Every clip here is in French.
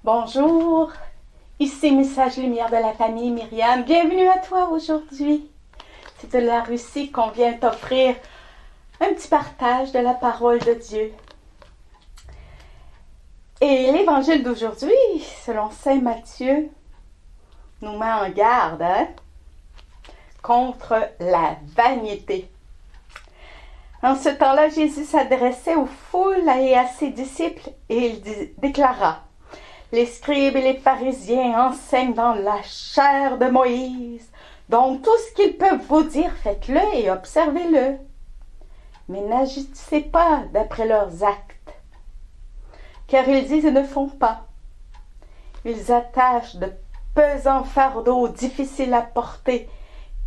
Bonjour, ici Message Lumière de la famille Myriam. Bienvenue à toi aujourd'hui. C'est de la Russie qu'on vient t'offrir un petit partage de la parole de Dieu. Et l'évangile d'aujourd'hui, selon Saint Matthieu, nous met en garde contre la vanité. En ce temps-là, Jésus s'adressait aux foules et à ses disciples et il déclara: les scribes et les pharisiens enseignent dans la chair de Moïse. Donc tout ce qu'ils peuvent vous dire, faites-le et observez-le. Mais n'agissez pas d'après leurs actes, car ils disent et ne font pas. Ils attachent de pesants fardeaux difficiles à porter.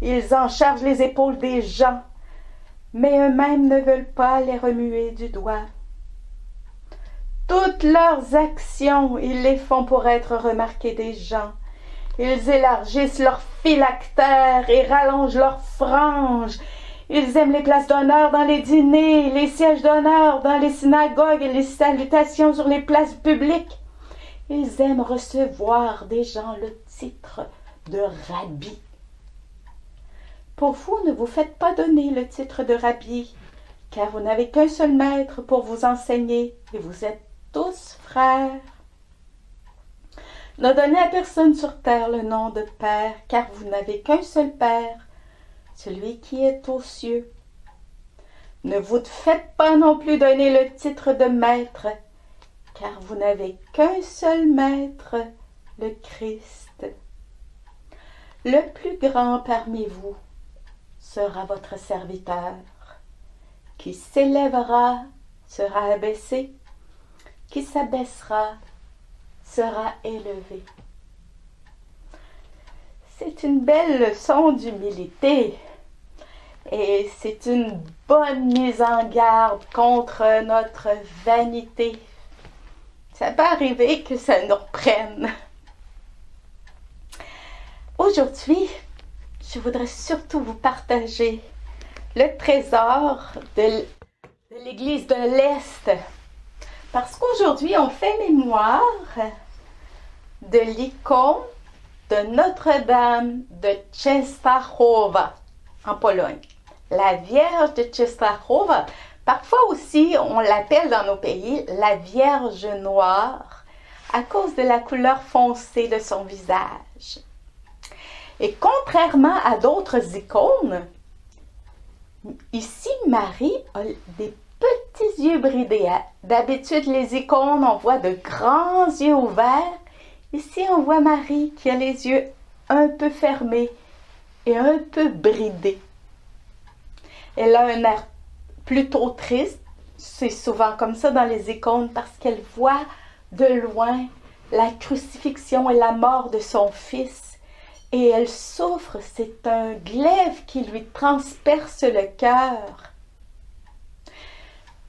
Ils en chargent les épaules des gens, mais eux-mêmes ne veulent pas les remuer du doigt. Toutes leurs actions, ils les font pour être remarqués des gens. Ils élargissent leurs phylactères et rallongent leurs franges. Ils aiment les places d'honneur dans les dîners, les sièges d'honneur dans les synagogues et les salutations sur les places publiques. Ils aiment recevoir des gens le titre de rabbi. Pour vous, ne vous faites pas donner le titre de rabbi, car vous n'avez qu'un seul maître pour vous enseigner et vous êtes tous frères. Ne donnez à personne sur terre le nom de Père, car vous n'avez qu'un seul Père, celui qui est aux cieux. Ne vous faites pas non plus donner le titre de Maître, car vous n'avez qu'un seul Maître, le Christ. Le plus grand parmi vous sera votre serviteur. Qui s'élèvera sera abaissé, qui s'abaissera sera élevé. C'est une belle leçon d'humilité et c'est une bonne mise en garde contre notre vanité. Ça peut arriver que ça nous reprenne. Aujourd'hui, je voudrais surtout vous partager le trésor de l'Église de l'Est. Parce qu'aujourd'hui, on fait mémoire de l'icône de Notre-Dame de Częstochowa en Pologne. La Vierge de Częstochowa, parfois aussi on l'appelle dans nos pays la Vierge noire à cause de la couleur foncée de son visage. Et contrairement à d'autres icônes, ici Marie a des petits yeux bridés. D'habitude, les icônes, on voit de grands yeux ouverts. Ici, on voit Marie qui a les yeux un peu fermés et un peu bridés. Elle a un air plutôt triste. C'est souvent comme ça dans les icônes parce qu'elle voit de loin la crucifixion et la mort de son fils. Et elle souffre. C'est un glaive qui lui transperce le cœur.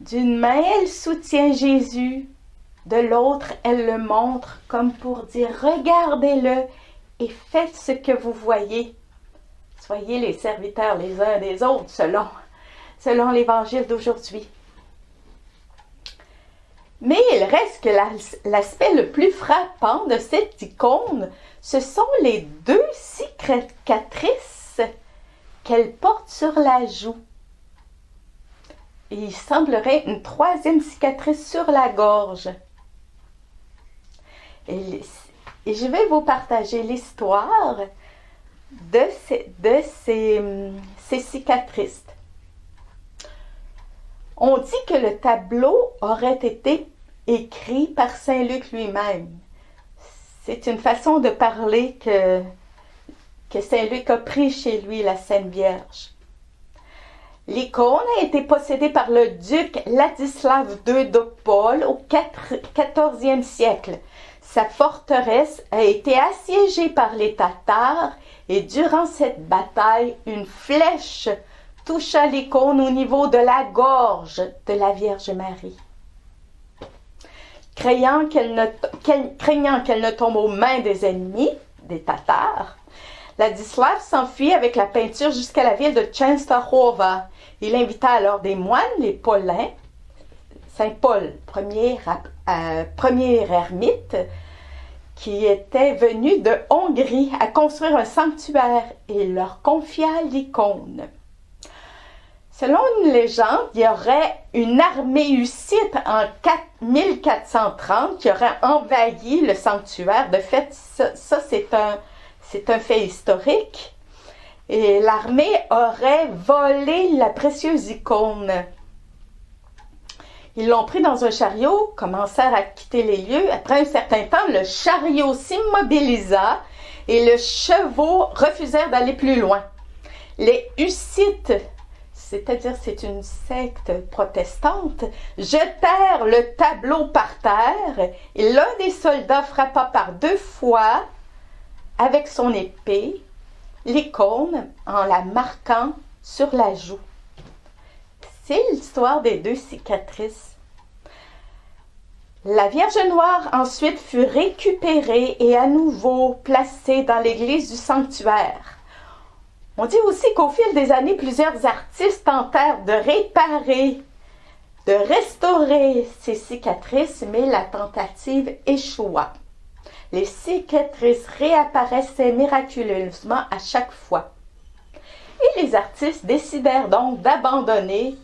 D'une main, elle soutient Jésus, de l'autre, elle le montre comme pour dire « Regardez-le et faites ce que vous voyez. Soyez les serviteurs les uns des autres selon l'évangile d'aujourd'hui. » Mais il reste que l'aspect le plus frappant de cette icône, ce sont les deux cicatrices qu'elle porte sur la joue. Et il semblerait une troisième cicatrice sur la gorge. Et je vais vous partager l'histoire de ces cicatrices. On dit que le tableau aurait été écrit par Saint Luc lui-même. C'est une façon de parler que Saint Luc a pris chez lui, la Sainte Vierge. L'icône a été possédée par le duc Ladislav II d'Opole au XIVe siècle. Sa forteresse a été assiégée par les Tatars et durant cette bataille, une flèche toucha l'icône au niveau de la gorge de la Vierge Marie. Craignant qu'elle ne tombe aux mains des ennemis, des Tatars, Ladislav s'enfuit avec la peinture jusqu'à la ville de Częstochowa. Il invita alors des moines, les Paulins, Saint Paul, premier ermite, qui était venu de Hongrie à construire un sanctuaire et leur confia l'icône. Selon une légende, il y aurait une armée hussite en 1430 qui aurait envahi le sanctuaire. De fait, ça c'est un fait historique. Et l'armée aurait volé la précieuse icône. Ils l'ont pris dans un chariot, commencèrent à quitter les lieux. Après un certain temps, le chariot s'immobilisa et les chevaux refusèrent d'aller plus loin. Les Hussites, c'est-à-dire c'est une secte protestante, jetèrent le tableau par terre et l'un des soldats frappa par 2 fois avec son épée l'icône en la marquant sur la joue. C'est l'histoire des 2 cicatrices. La Vierge Noire ensuite fut récupérée et à nouveau placée dans l'église du sanctuaire. On dit aussi qu'au fil des années, plusieurs artistes tentèrent de réparer, de restaurer ces cicatrices, mais la tentative échoua. Les cicatrices réapparaissaient miraculeusement à chaque fois. Et les artistes décidèrent donc d'abandonner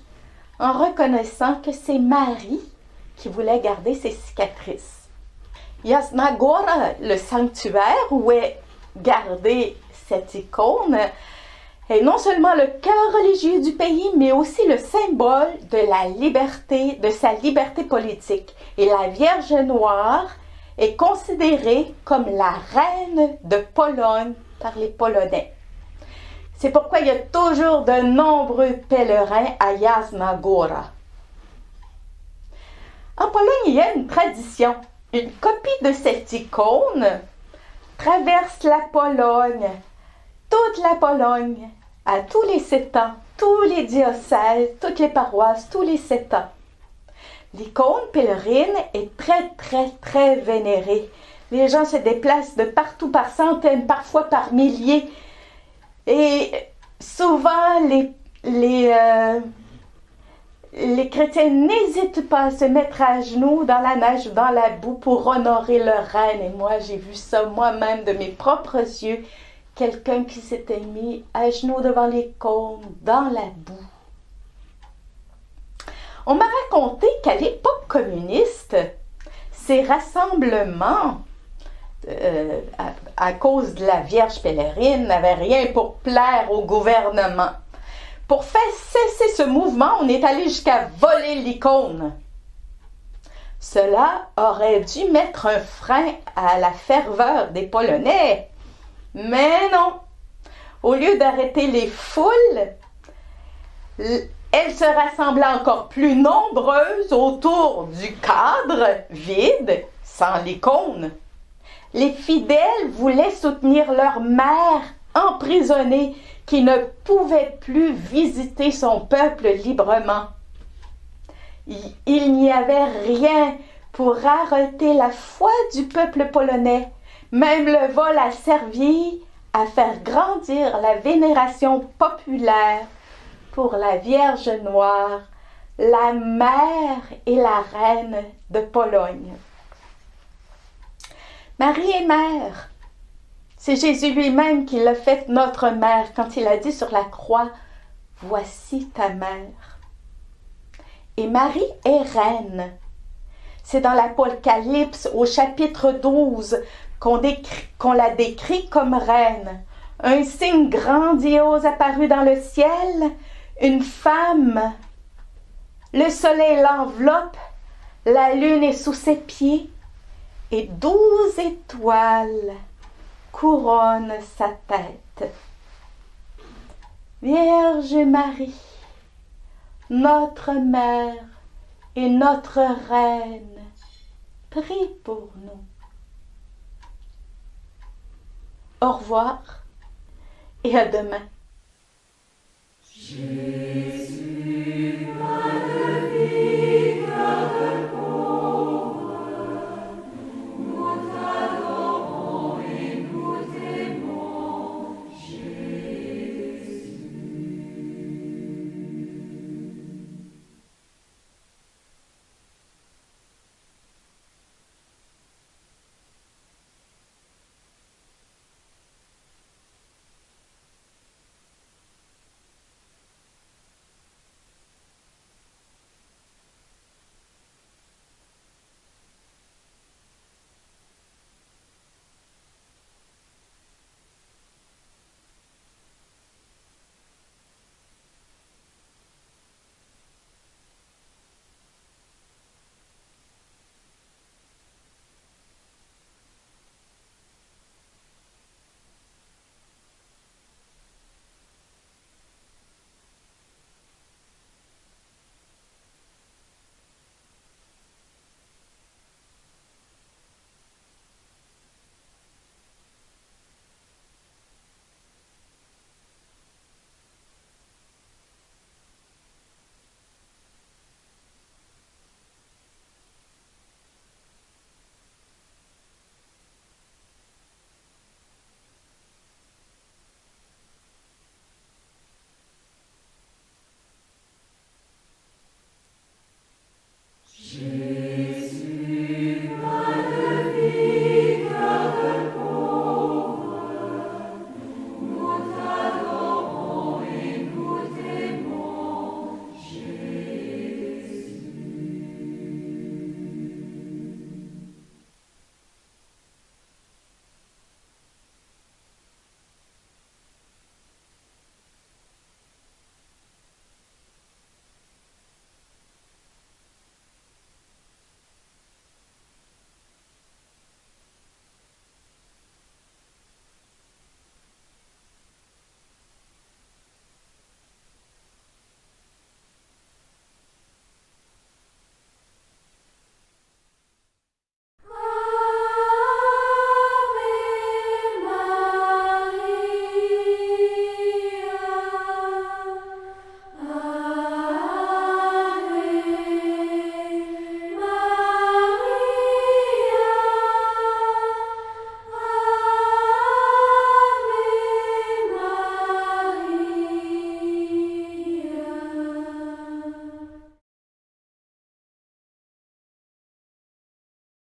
en reconnaissant que c'est Marie qui voulait garder ses cicatrices. Jasna Gora, le sanctuaire où est gardée cette icône, est non seulement le cœur religieux du pays, mais aussi le symbole de la liberté, de sa liberté politique. Et la Vierge Noire est considérée comme la reine de Pologne par les Polonais. C'est pourquoi il y a toujours de nombreux pèlerins à Jasna Gora. En Pologne, il y a une tradition. Une copie de cette icône traverse la Pologne, toute la Pologne, à tous les 7 ans, tous les diocèses, toutes les paroisses, tous les 7 ans. L'icône pèlerine est très vénérée. Les gens se déplacent de partout par centaines, parfois par milliers. Et souvent, les chrétiens n'hésitent pas à se mettre à genoux dans la neige ou dans la boue pour honorer leur reine. Et moi, j'ai vu ça moi-même de mes propres yeux. Quelqu'un qui s'était mis à genoux devant l'icône dans la boue. On m'a raconté qu'à l'époque communiste, ces rassemblements, à cause de la Vierge pèlerine, n'avaient rien pour plaire au gouvernement. Pour faire cesser ce mouvement, on est allé jusqu'à voler l'icône. Cela aurait dû mettre un frein à la ferveur des Polonais. Mais non. Au lieu d'arrêter les foules, elles se rassemblaient encore plus nombreuses autour du cadre vide, sans l'icône. Les fidèles voulaient soutenir leur mère emprisonnée qui ne pouvait plus visiter son peuple librement. Il n'y avait rien pour arrêter la foi du peuple polonais. Même le vol a servi à faire grandir la vénération populaire pour la Vierge Noire, la mère et la reine de Pologne. Marie est mère. C'est Jésus lui-même qui l'a faite notre mère quand il a dit sur la croix « Voici ta mère ». Et Marie est reine. C'est dans l'Apocalypse au chapitre 12 qu'on la décrit comme reine. Un signe grandiose apparut dans le ciel, une femme. Le soleil l'enveloppe, la lune est sous ses pieds et 12 étoiles couronnent sa tête. Vierge Marie, notre mère et notre reine, prie pour nous. Au revoir et à demain. Jésus,